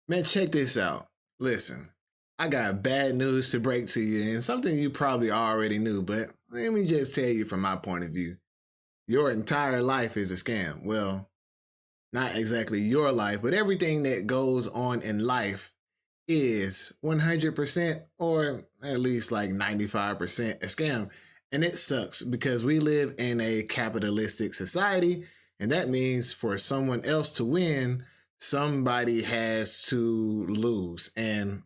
Man, check this out. Listen, I got bad news to break to you, and something you probably already knew, but let me just tell you from my point of view. Your entire life is a scam. Well, not exactly your life, but everything that goes on in life is 100% or at least like 95% a scam. And it sucks because we live in a capitalistic society. And that means for someone else to win, somebody has to lose. And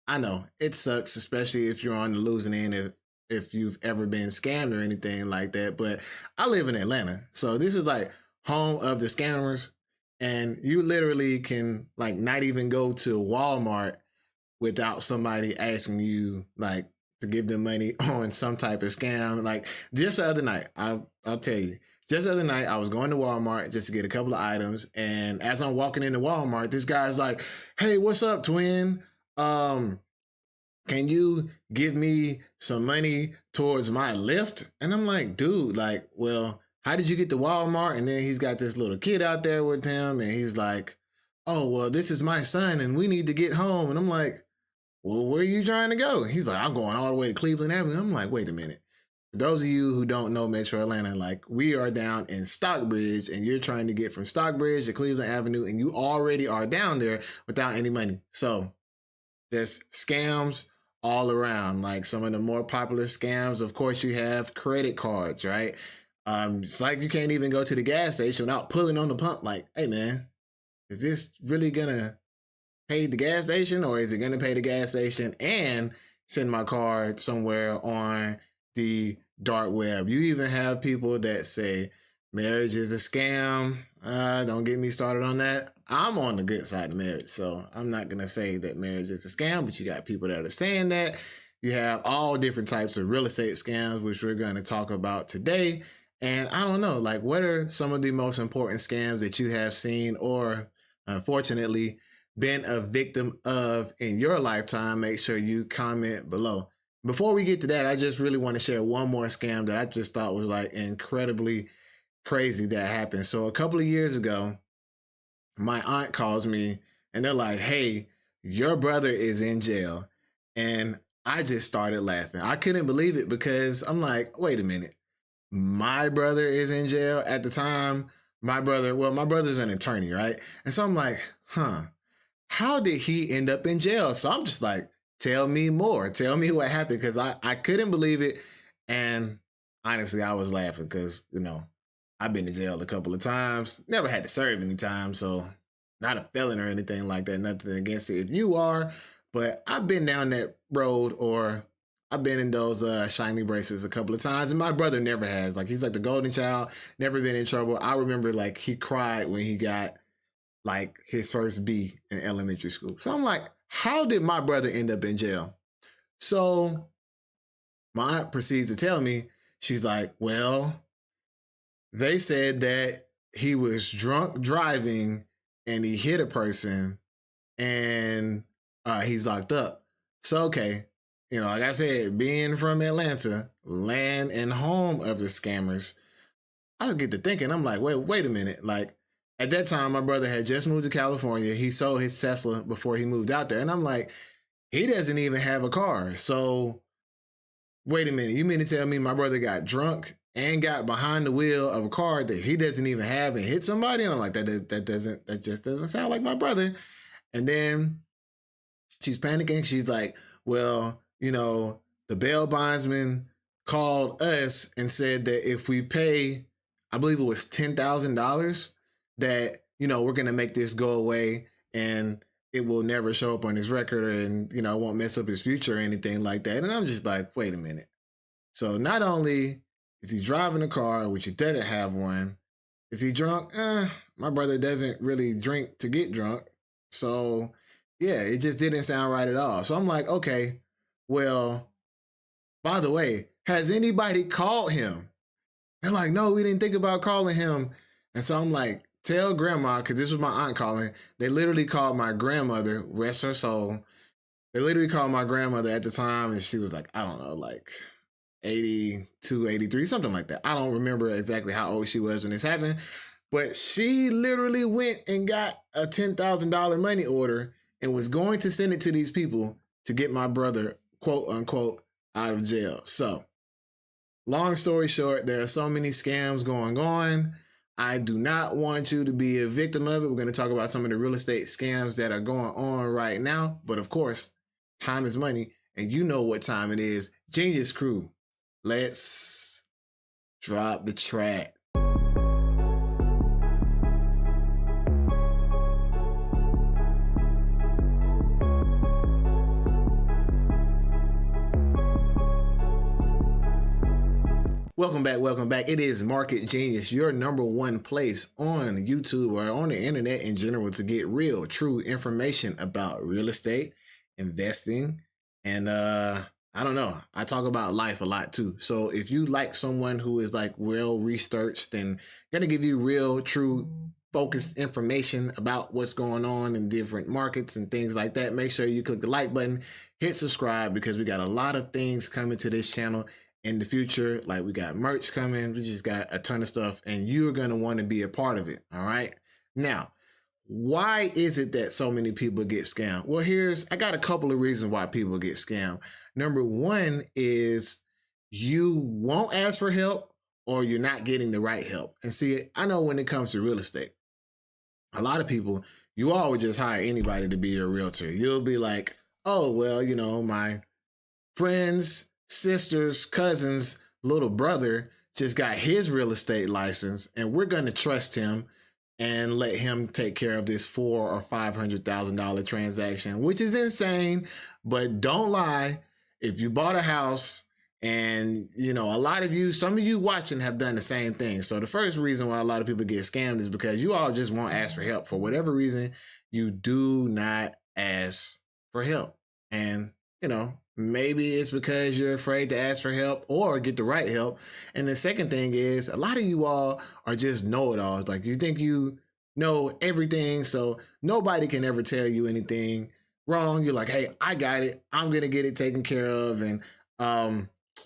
I know it sucks, especially if you're on the losing end, if you've ever been scammed or anything like that. But I live in Atlanta, so this is like home of the scammers, and you literally can like not even go to Walmart without somebody asking you like to give them money on some type of scam. Like just the other night, I'll tell you. Just the other night, I was going to Walmart just to get a couple of items, and as I'm walking into Walmart, this guy's like, "Hey, what's up, twin? Um, can you give me some money towards my lift?" And I'm like, dude, like, well, how did you get to Walmart? And then he's got this little kid out there with him, and he's like, oh, well, this is my son, and we need to get home. And I'm like, well, where are you trying to go? He's like, I'm going all the way to Cleveland Avenue. I'm like, wait a minute. For those of you who don't know Metro Atlanta, like we are down in Stockbridge, and you're trying to get from Stockbridge to Cleveland Avenue, and you already are down there without any money. So there's scams all around. Like some of the more popular scams, of course, you have credit cards, right? It's like you can't even go to the gas station without pulling on the pump. Like, hey man, is this really gonna pay the gas station, or is it gonna pay the gas station and send my card somewhere on the dark web? You even have people that say marriage is a scam. Don't get me started on that. I'm on the good side of marriage, so I'm not gonna say that marriage is a scam, but you got people that are saying that. You have all different types of real estate scams, which we're going to talk about today. And I don't know, like, what are some of the most important scams that you have seen or unfortunately been a victim of in your lifetime? Make sure you comment below. Before we get to that, I just really want to share one more scam that I just thought was like incredibly crazy that happened. So a couple of years ago, my aunt calls me and they're like, hey, your brother is in jail. And I just started laughing. I couldn't believe it because I'm like, wait a minute. My brother is in jail at the time. My brother's an attorney, right? And so I'm like, huh, how did he end up in jail? So I'm just like, tell me more. Tell me what happened because I couldn't believe it. And honestly, I was laughing because, I've been to jail a couple of times, never had to serve any time. So not a felon or anything like that, nothing against it if you are. But I've been down that road or I've been in those shiny braces a couple of times, and my brother never has. Like he's like the golden child, never been in trouble. I remember like he cried when he got like his first B in elementary school. So I'm like, how did my brother end up in jail? So my aunt proceeds to tell me, she's like, well, they said that he was drunk driving and he hit a person and he's locked up. So, okay, like I said, being from Atlanta, land and home of the scammers, I get to thinking, I'm like, wait a minute. Like at that time, my brother had just moved to California. He sold his Tesla before he moved out there. And I'm like, he doesn't even have a car. So wait a minute. You mean to tell me my brother got drunk and got behind the wheel of a car that he doesn't even have and hit somebody? And I'm like, that just doesn't sound like my brother. And then she's panicking. She's like, well, the bail bondsman called us and said that if we pay, I believe it was $10,000, that, we're going to make this go away and it will never show up on his record and, it won't mess up his future or anything like that. And I'm just like, wait a minute. So not only is he driving a car, which he doesn't have one, is he drunk? My brother doesn't really drink to get drunk. So yeah, it just didn't sound right at all. So I'm like, okay, well, by the way, has anybody called him? They're like, no, we didn't think about calling him. And so I'm like, tell grandma, because this was my aunt calling. They literally called my grandmother, rest her soul. They literally called my grandmother at the time, and she was like, I don't know, like 82, 83, something like that. I don't remember exactly how old she was when this happened, but she literally went and got a $10,000 money order and was going to send it to these people to get my brother, quote unquote, out of jail. So, long story short, there are so many scams going on. I do not want you to be a victim of it. We're going to talk about some of the real estate scams that are going on right now. But of course, time is money, and you know what time it is. Genius Crew, let's drop the track. Welcome back, welcome back. It is Market Genius, your number one place on YouTube or on the internet in general to get real, true information about real estate, investing, and I don't know. I talk about life a lot too. So if you like someone who is like well researched and gonna give you real, true, focused information about what's going on in different markets and things like that, make sure you click the like button, hit subscribe, because we got a lot of things coming to this channel in the future. Like, we got merch coming, we just got a ton of stuff, and you're going to want to be a part of it. All right. Now, why is it that so many people get scammed? Well, I got a couple of reasons why people get scammed. Number one is you won't ask for help, or you're not getting the right help. And see, I know when it comes to real estate, a lot of people, you all would just hire anybody to be your realtor. You'll be like, oh, well, my friends, sister's cousin's little brother just got his real estate license, and we're going to trust him and let him take care of this $400,000 or $500,000 transaction, which is insane. But don't lie, if you bought a house, and some of you watching have done the same thing. So the first reason why a lot of people get scammed is because you all just won't ask for help. For whatever reason, you do not ask for help. And maybe it's because you're afraid to ask for help or get the right help. And the second thing is, a lot of you all are just know-it-alls. Like, you think you know everything, so nobody can ever tell you anything wrong. You're like, hey, I got it. I'm going to get it taken care of. And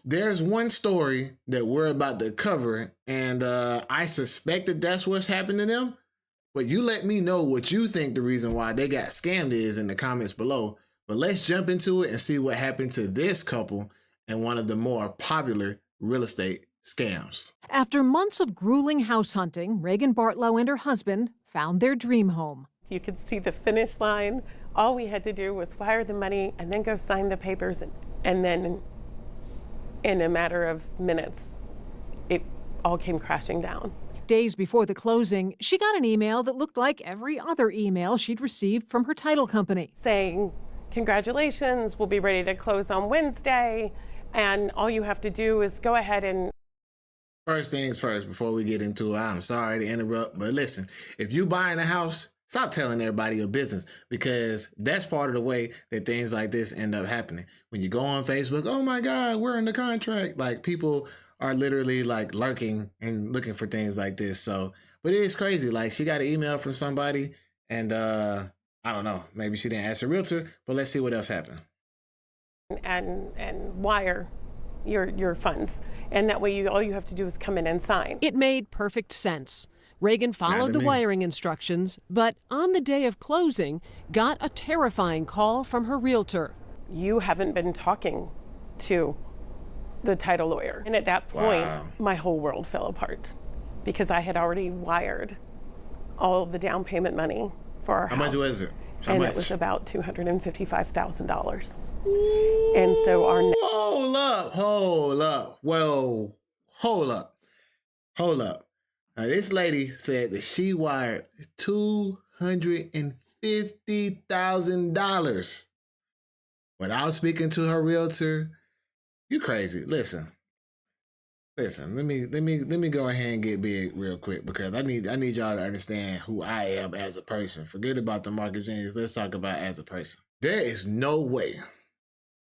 there's one story that we're about to cover, and I suspect that that's what's happened to them. But you let me know what you think the reason why they got scammed is in the comments below. But let's jump into it and see what happened to this couple and one of the more popular real estate scams. After months of grueling house hunting, Reagan Bartlow and her husband found their dream home. You could see the finish line. All we had to do was wire the money and then go sign the papers. And then in a matter of minutes, it all came crashing down. Days before the closing, she got an email that looked like every other email she'd received from her title company, saying, congratulations, we'll be ready to close on Wednesday, and all you have to do is go ahead and... First things first, before we get into it, I'm sorry to interrupt, but listen, if you buying a house, stop telling everybody your business, because that's part of the way that things like this end up happening. When you go on Facebook, oh my God, we're in the contract. Like, people are literally like lurking and looking for things like this. So, but it is crazy. Like, she got an email from somebody, and I don't know, maybe she didn't ask a realtor, but let's see what else happened. And wire your funds. And that way all you have to do is come in and sign. It made perfect sense. Reagan followed the wiring instructions, but on the day of closing, got a terrifying call from her realtor. You haven't been talking to the title lawyer. And at that point, my whole world fell apart, because I had already wired all of the down payment money for our house. How much was it? How much? It was about $255,000. And so our... Hold up. Whoa, hold up. Now, this lady said that she wired $250,000 without speaking to her realtor. You crazy. Listen, let me go ahead and get big real quick, because I need y'all to understand who I am as a person. Forget about the Market Genius. Let's talk about as a person. There is no way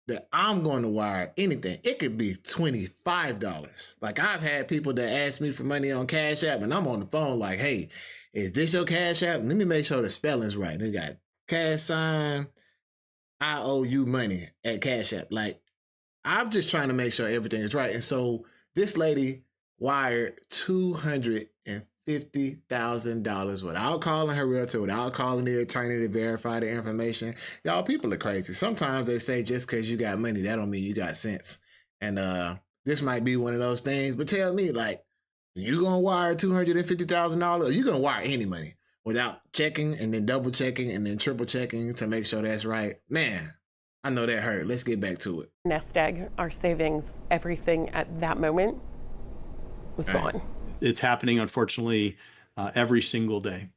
that I'm going to wire anything. It could be $25. Like, I've had people that ask me for money on Cash App, and I'm on the phone like, hey, is this your Cash App? Let me make sure the spelling's right. They got cash sign, I owe you money at Cash App. Like, I'm just trying to make sure everything is right. And so this lady wired $250,000 $150,000 without calling her realtor, without calling the attorney to verify the information. Y'all, people are crazy. Sometimes they say just because you got money, that don't mean you got sense. And this might be one of those things, but tell me, like, you gonna wire $250,000 or you gonna wire any money without checking and then double checking and then triple checking to make sure that's right? Man, I know that hurt. Let's get back to it. Nest egg, our savings, everything at that moment was gone. It's happening, unfortunately, every single day,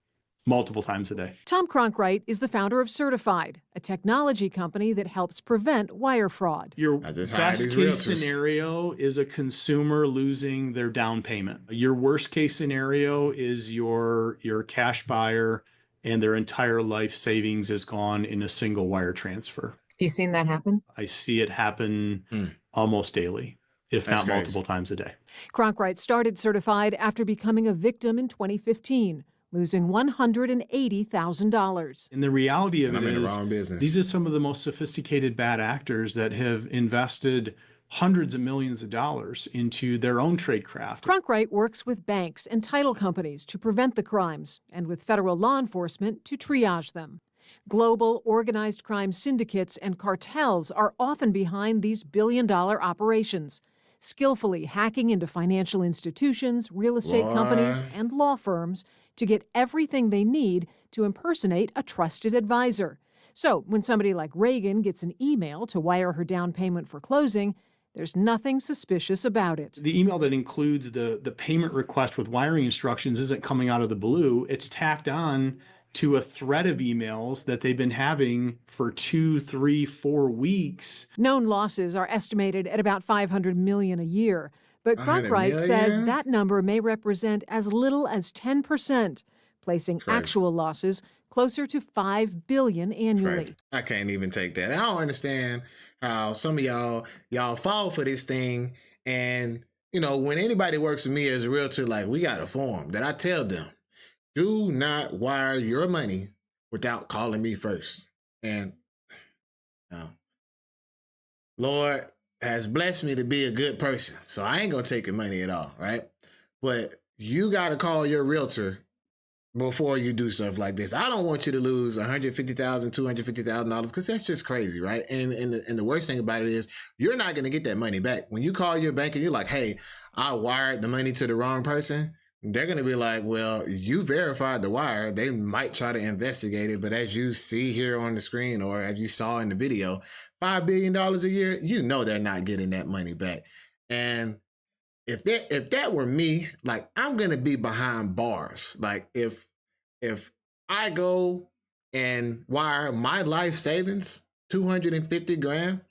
multiple times a day. Tom Cronkright is the founder of Certified, a technology company that helps prevent wire fraud. Your best case scenario is a consumer losing their down payment. Your worst case scenario is your cash buyer and their entire life savings is gone in a single wire transfer. Have you seen that happen? I see it happen almost daily, if not multiple times a day. Cronkright started Certified after becoming a victim in 2015, losing $180,000. And the reality of it in the is, wrong business. These are some of the most sophisticated bad actors that have invested hundreds of millions of dollars into their own tradecraft. Cronkright works with banks and title companies to prevent the crimes and with federal law enforcement to triage them. Global organized crime syndicates and cartels are often behind these billion-dollar operations, skillfully hacking into financial institutions, real estate companies, and law firms to get everything they need to impersonate a trusted advisor. So when somebody like Reagan gets an email to wire her down payment for closing, there's nothing suspicious about it. The email that includes the payment request with wiring instructions isn't coming out of the blue. It's tacked on to a thread of emails that they've been having for 2, 3, 4 weeks. Known losses are estimated at about $500 million a year, but Cronkright says that number may represent as little as 10%, placing actual losses closer to $5 billion annually. I can't even take that. I don't understand how some of y'all fall for this thing. And, you know, when anybody works with me as a realtor, like, we got a form that I tell them, do not wire your money without calling me first. And Lord has blessed me to be a good person, so I ain't gonna take your money at all, right? But you gotta call your realtor before you do stuff like this. I don't want you to lose $150,000, $250,000 because that's just crazy, right? And the worst thing about it is you're not gonna get that money back. When you call your bank and you're like, hey, I wired the money to the wrong person, they're going to be like, well, you verified the wire. They might try to investigate it. But as you see here on the screen or as you saw in the video, $5 billion a year, you know they're not getting that money back. And if that were me, like, I'm going to be behind bars. Like, if I go and wire my life savings, 250 grand,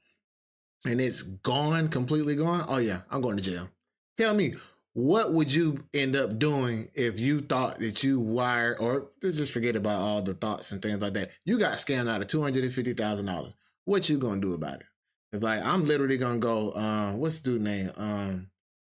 and it's gone, completely gone, oh yeah, I'm going to jail. Tell me, what would you end up doing if you thought that you wired, or just forget about all the thoughts and things like that, you got scammed out of $250,000? What you gonna do about it? It's like, I'm literally gonna go, what's the dude name?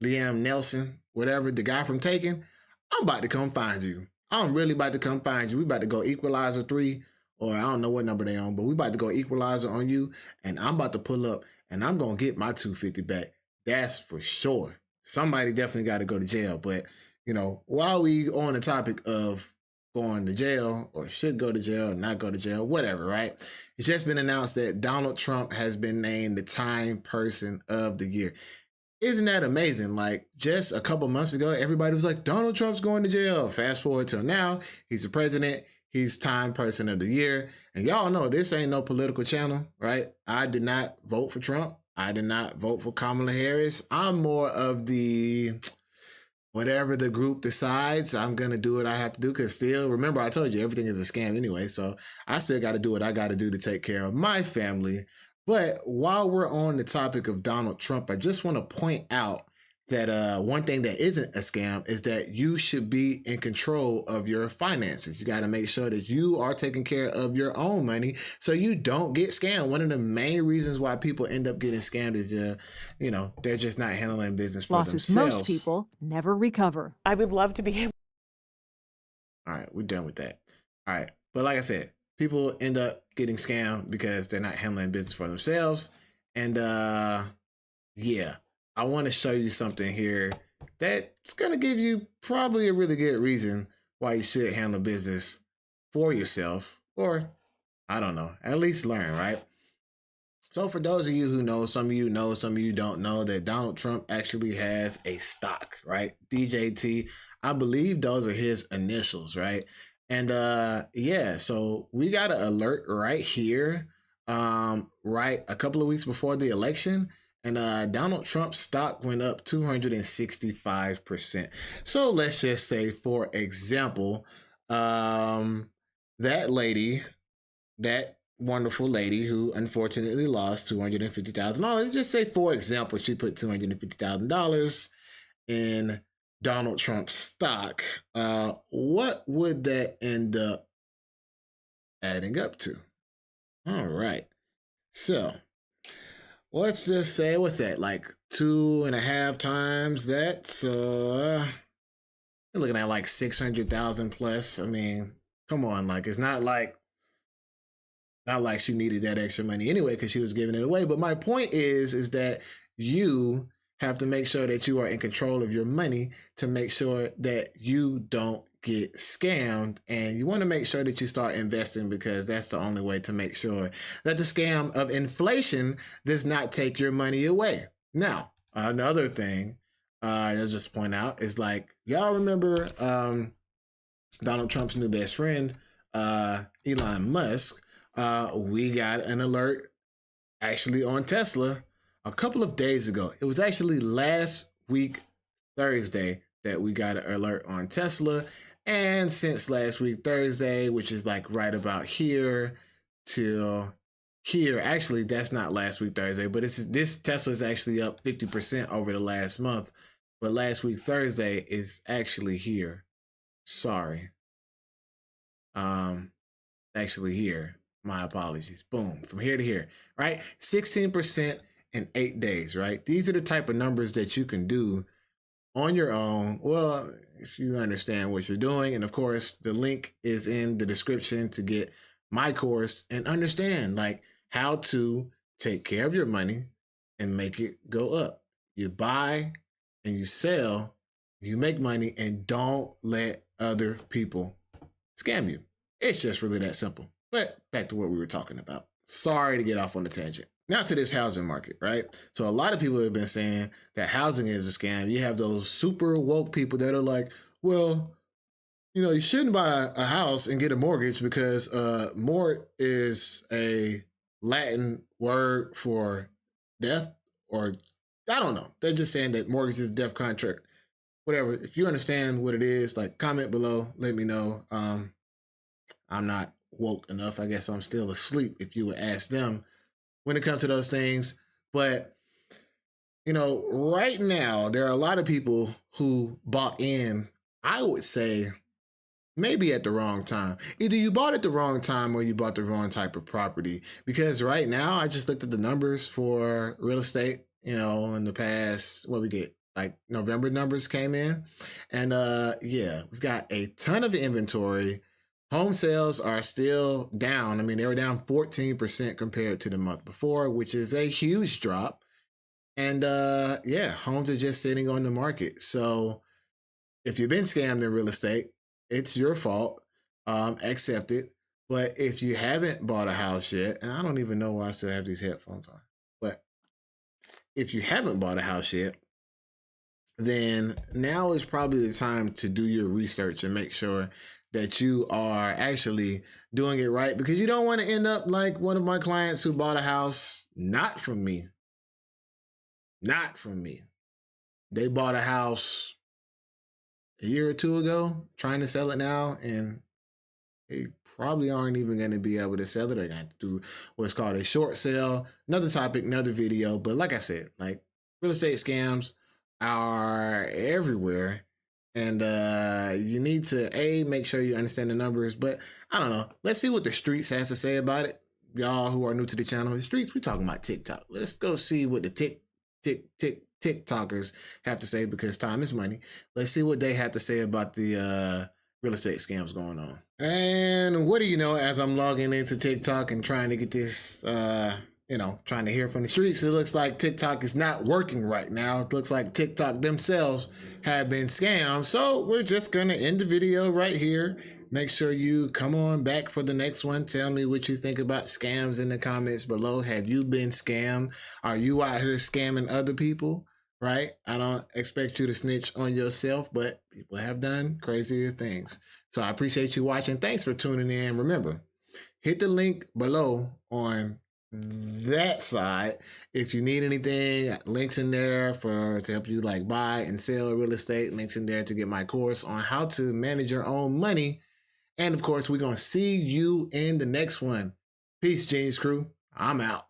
Liam Nelson, whatever, the guy from Taken. I'm about to come find you. I'm really about to come find you. We about to go Equalizer 3, or I don't know what number they on, but we about to go Equalizer on you, and I'm about to pull up, and I'm gonna get my $250 back. That's for sure. Somebody definitely got to go to jail. But, you know, while we on the topic of going to jail or should go to jail or not go to jail, whatever, right? It's just been announced that Donald Trump has been named the Time Person of the Year. Isn't that amazing? Like, just a couple months ago, everybody was like, Donald Trump's going to jail. Fast forward till now, he's the president. He's Time Person of the Year. And y'all know this ain't no political channel, right? I did not vote for Trump. I did not vote for Kamala Harris. I'm more of the whatever the group decides, I'm going to do what I have to do. Because still, remember, I told you everything is a scam anyway. So I still got to do what I got to do to take care of my family. But while we're on the topic of Donald Trump, I just want to point out that one thing that isn't a scam is that you should be in control of your finances. You got to make sure that you are taking care of your own money so you don't get scammed. One of the main reasons why people end up getting scammed is, you know, they're just not handling business for Losses themselves. most people never recover. I would love to be able. All right, we're done with that. All right. But like I said, people end up getting scammed because they're not handling business for themselves. And yeah. I want to show you something here that's going to give you probably a really good reason why you should handle business for yourself, or I don't know, at least learn, right? So for those of you who know, some of you know, some of you don't know that Donald Trump actually has a stock, right? DJT. I believe those are his initials, right? And yeah, so we got an alert right here, right a couple of weeks before the election. And Donald Trump's stock went up 265%. So let's just say, for example, that lady, that wonderful lady who unfortunately lost $250,000. Let's just say, for example, she put $250,000 in Donald Trump's stock. What would that end up adding up to? All right. So let's just say, what's that? Like 2.5 times that. So you're looking at like 600,000 plus. I mean, come on. Like, it's not like she needed that extra money anyway, because she was giving it away. But my point is that you have to make sure that you are in control of your money to make sure that you don't get scammed. And you want to make sure that you start investing, because that's the only way to make sure that the scam of inflation does not take your money away. Now, another thing I'll just point out is, like, y'all remember Donald Trump's new best friend, Elon Musk. We got an alert actually on Tesla a couple of days ago. It was actually last week, Thursday, that we got an alert on Tesla. And since last week, Thursday, which is like right about here till here, actually, that's not last week, Thursday, but this Tesla is actually up 50% over the last month. But last week, Thursday, is actually here. Sorry. Actually here. My apologies. Boom. From here to here, right? 16% in 8 days, right? These are the type of numbers that you can do on your own. Well, if you understand what you're doing. And of course, the link is in the description to get my course and understand, like, how to take care of your money and make it go up. You buy and you sell, you make money, and don't let other people scam you. It's just really that simple. But back to what we were talking about. Sorry to get off on the tangent. Now to this housing market, right? So a lot of people have been saying that housing is a scam. You have those super woke people that are like, well, you know, you shouldn't buy a house and get a mortgage because mort is a Latin word for death, or I don't know. They're just saying that mortgage is a death contract. Whatever. If you understand what it is, like, comment below, let me know. I'm not woke enough. I guess I'm still asleep if you would ask them when it comes to those things. But, you know, right now, there are a lot of people who bought in, I would say, maybe at the wrong time. Either you bought at the wrong time or you bought the wrong type of property. Because right now, I just looked at the numbers for real estate, you know, in the past, what we get, like November numbers came in. And yeah, we've got a ton of inventory. Home sales are still down. I mean, they were down 14% compared to the month before, which is a huge drop. And yeah, homes are just sitting on the market. So if you've been scammed in real estate, it's your fault. Accept it. But if you haven't bought a house yet, and I don't even know why I still have these headphones on, but if you haven't bought a house yet, then now is probably the time to do your research and make sure that you are actually doing it right, because you don't want to end up like one of my clients who bought a house not from me. Not from me. They bought a house a year or two ago, trying to sell it now, and they probably aren't even going to be able to sell it. They're going to do what's called a short sale. Another topic, another video. But like I said, like, real estate scams are everywhere. And you need to, make sure you understand the numbers. But I don't know. Let's see what the streets has to say about it. Y'all who are new to the channel, the streets, we're talking about TikTok. Let's go see what the TikTokers have to say, because time is money. Let's see what they have to say about the real estate scams going on. And what do you know, as I'm logging into TikTok and trying to get this trying to hear from the streets, it looks like TikTok is not working right now. It looks like TikTok themselves have been scammed. So we're just going to end the video right here. Make sure you come on back for the next one. Tell me what you think about scams in the comments below. Have you been scammed? Are you out here scamming other people? Right? I don't expect you to snitch on yourself, but people have done crazier things. So I appreciate you watching. Thanks for tuning in. Remember, hit the link below on that side if you need anything. Links in there to help you like buy and sell real estate. Links in there to get my course on how to manage your own money. And of course, we're going to see you in the next one. Peace, Genius Crew. I'm out.